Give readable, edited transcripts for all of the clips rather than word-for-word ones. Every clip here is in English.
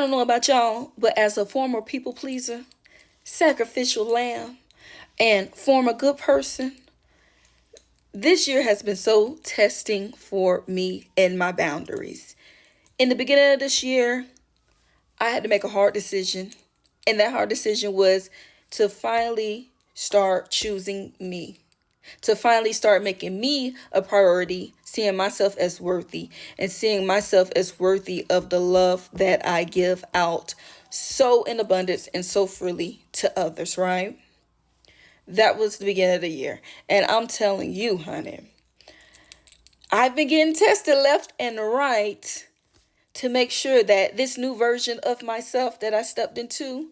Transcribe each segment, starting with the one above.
don't know about y'all, but as a former people pleaser, sacrificial lamb, and former good person, this year has been so testing for me and my boundaries. In the beginning of this year, I had to make a hard decision, and that hard decision was to finally start choosing me, to finally start making me a priority, seeing myself as worthy, and seeing myself as worthy of the love that I give out so in abundance and so freely to others, right? That was the beginning of the year. And I'm telling you, honey, I've been getting tested left and right to make sure that this new version of myself that I stepped into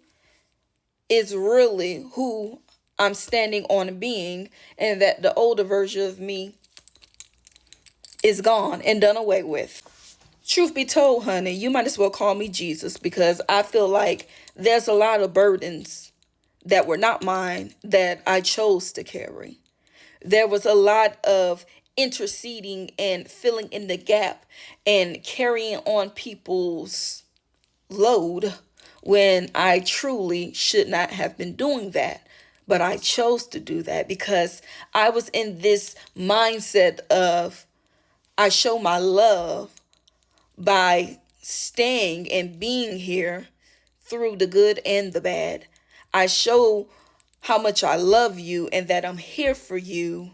is really who I'm standing on being, and that the older version of me is gone and done away with. Truth be told, honey, you might as well call me Jesus, because I feel like there's a lot of burdens that were not mine that I chose to carry. There was a lot of interceding and filling in the gap and carrying on people's load when I truly should not have been doing that. But I chose to do that because I was in this mindset of I show my love by staying and being here through the good and the bad. I show how much I love you and that I'm here for you,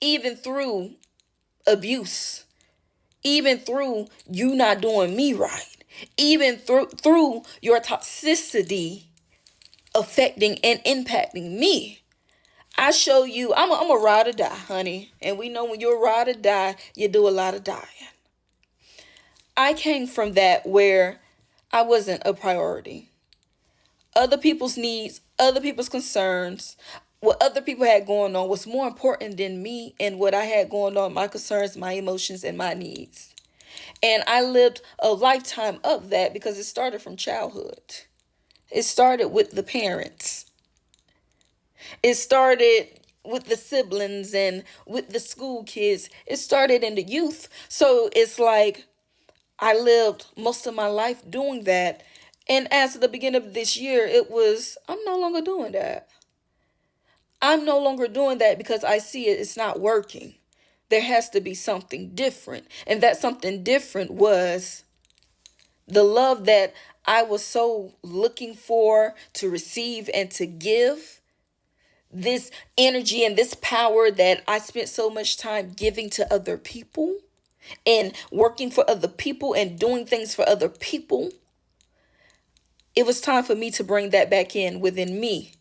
even through abuse, even through you not doing me right, even through your toxicity affecting and impacting me. I show you I'm a ride or die, honey. And we know when you're a ride or die, you do a lot of dying. I came from that where I wasn't a priority. Other people's needs, other people's concerns, what other people had going on was more important than me and what I had going on, my concerns, my emotions, and my needs. And I lived a lifetime of that because it started from childhood. It started with the parents. It started with the siblings and with the school kids. It started in the youth. So it's like I lived most of my life doing that. And as of the beginning of this year, it was, I'm no longer doing that. I'm no longer doing that because I see it's not working. There has to be something different. And that something different was the love that I was so looking for to receive and to give. This energy and this power that I spent so much time giving to other people and working for other people and doing things for other people. It was time for me to bring that back in within me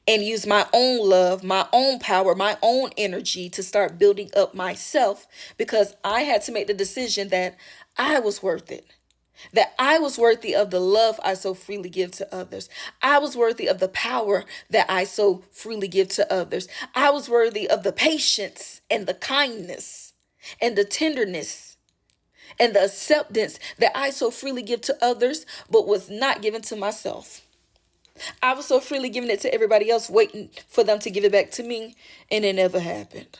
and use my own love, my own power, my own energy to start building up myself, because I had to make the decision that I was worth it. That I was worthy of the love I so freely give to others. I was worthy of the power that I so freely give to others. I was worthy of the patience and the kindness and the tenderness and the acceptance that I so freely give to others, but was not given to myself. I was so freely giving it to everybody else, waiting for them to give it back to me, and it never happened.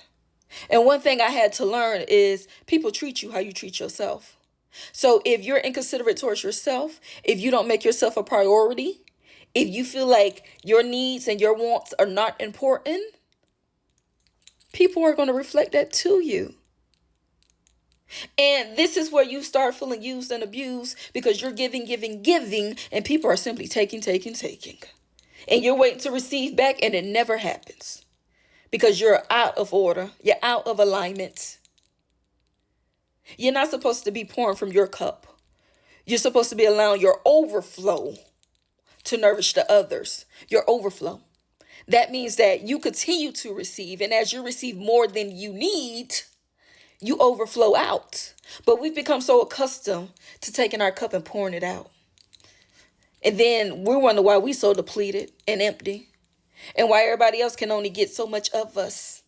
And one thing I had to learn is people treat you how you treat yourself. So if you're inconsiderate towards yourself, if you don't make yourself a priority, if you feel like your needs and your wants are not important, people are going to reflect that to you. And this is where you start feeling used and abused because you're giving, and people are simply taking. And you're waiting to receive back, and it never happens because you're out of order. You're out of alignment. You're not supposed to be pouring from your cup. You're supposed to be allowing your overflow to nourish the others. Your overflow. That means that you continue to receive. And as you receive more than you need, you overflow out. But we've become so accustomed to taking our cup and pouring it out. And then we wonder why we so depleted and empty. And why everybody else can only get so much of us.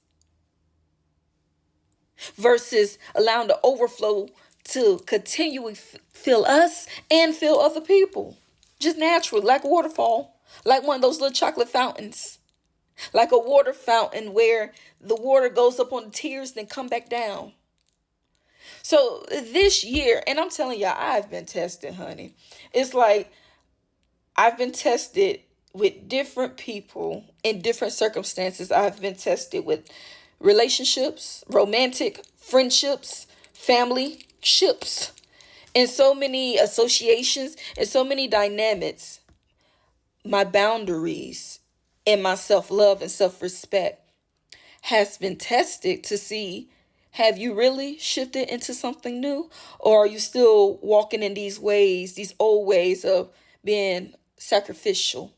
Versus allowing the overflow to continually fill us and fill other people. Just naturally, like a waterfall. Like one of those little chocolate fountains. Like a water fountain where the water goes up on the tears then come back down. So this year, and I'm telling y'all, I've been tested, honey. It's like I've been tested with different people in different circumstances. I've been tested with relationships, romantic friendships, family ships, and so many associations and so many dynamics. My boundaries and my self-love and self-respect has been tested to see, have you really shifted into something new, or are you still walking in these ways, these old ways of being sacrificial,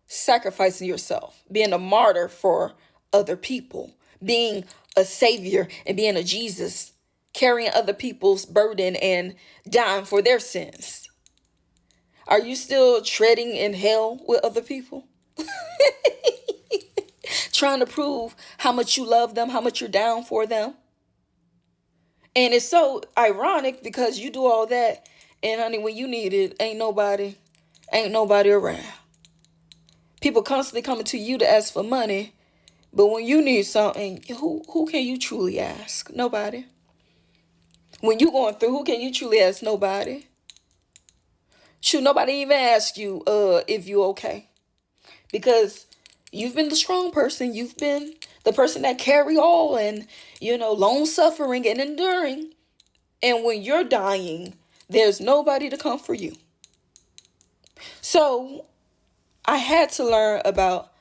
sacrificing yourself, being a martyr for other people, being a savior and being a Jesus, carrying other people's burden and dying for their sins? Are you still treading in hell with other people? Trying to prove how much you love them, how much you're down for them? And it's so ironic because you do all that, and honey, when you need it, ain't nobody around. People constantly coming to you to ask for money, but when you need something, who can you truly ask? Nobody. When you going through, who can you truly ask? Nobody. Shoot, nobody even ask you if you okay. Because you've been the strong person. You've been the person that carry all and, long suffering and enduring. And when you're dying, there's nobody to come for you. So I had to learn about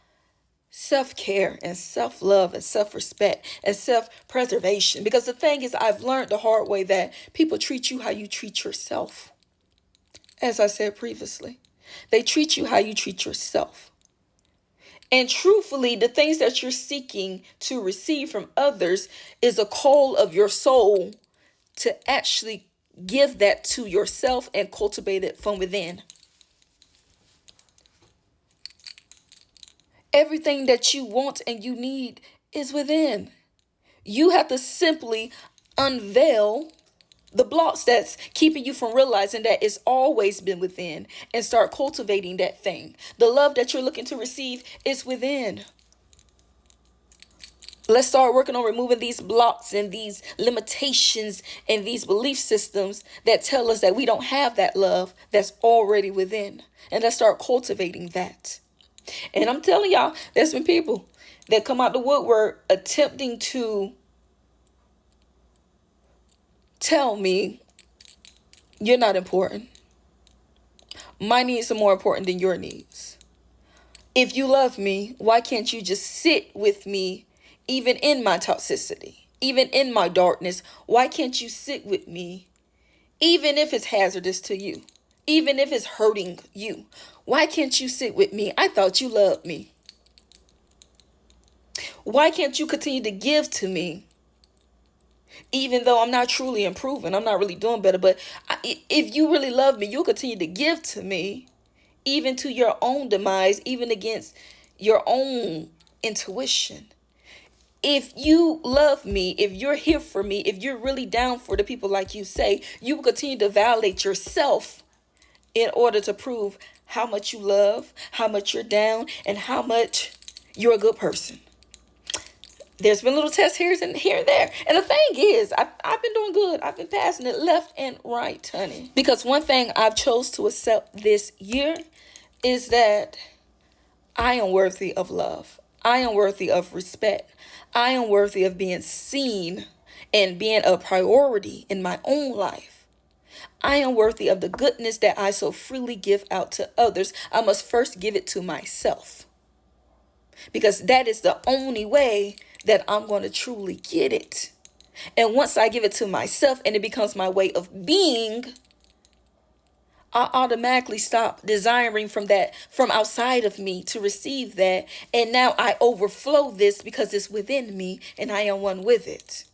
self-care and self-love and self-respect and self-preservation. Because the thing is, I've learned the hard way that people treat you how you treat yourself. As I said previously, they treat you how you treat yourself. And truthfully, the things that you're seeking to receive from others is a call of your soul to actually give that to yourself and cultivate it from within. Everything that you want and you need is within. You have to simply unveil the blocks that's keeping you from realizing that it's always been within and start cultivating that thing. The love that you're looking to receive is within. Let's start working on removing these blocks and these limitations and these belief systems that tell us that we don't have that love that's already within. And let's start cultivating that. And I'm telling y'all, there's been people that come out the woodwork attempting to tell me you're not important. My needs are more important than your needs. If you love me, why can't you just sit with me even in my toxicity, even in my darkness? Why can't you sit with me even if it's hazardous to you, even if it's hurting you? Why can't you sit with me? I thought you loved me. Why can't you continue to give to me? Even though I'm not truly improving, I'm not really doing better. But if you really love me, you'll continue to give to me, even to your own demise, even against your own intuition. If you love me, if you're here for me, if you're really down for the people like you say, you will continue to validate yourself in order to prove how much you love, how much you're down, and how much you're a good person. There's been little tests here and there. And the thing is, I've been doing good. I've been passing it left and right, honey. Because one thing I've chose to accept this year is that I am worthy of love. I am worthy of respect. I am worthy of being seen and being a priority in my own life. I am worthy of the goodness that I so freely give out to others. I must first give it to myself. Because that is the only way that I'm going to truly get it. And once I give it to myself and it becomes my way of being, I automatically stop desiring from outside of me to receive that. And now I overflow this because it's within me and I am one with it.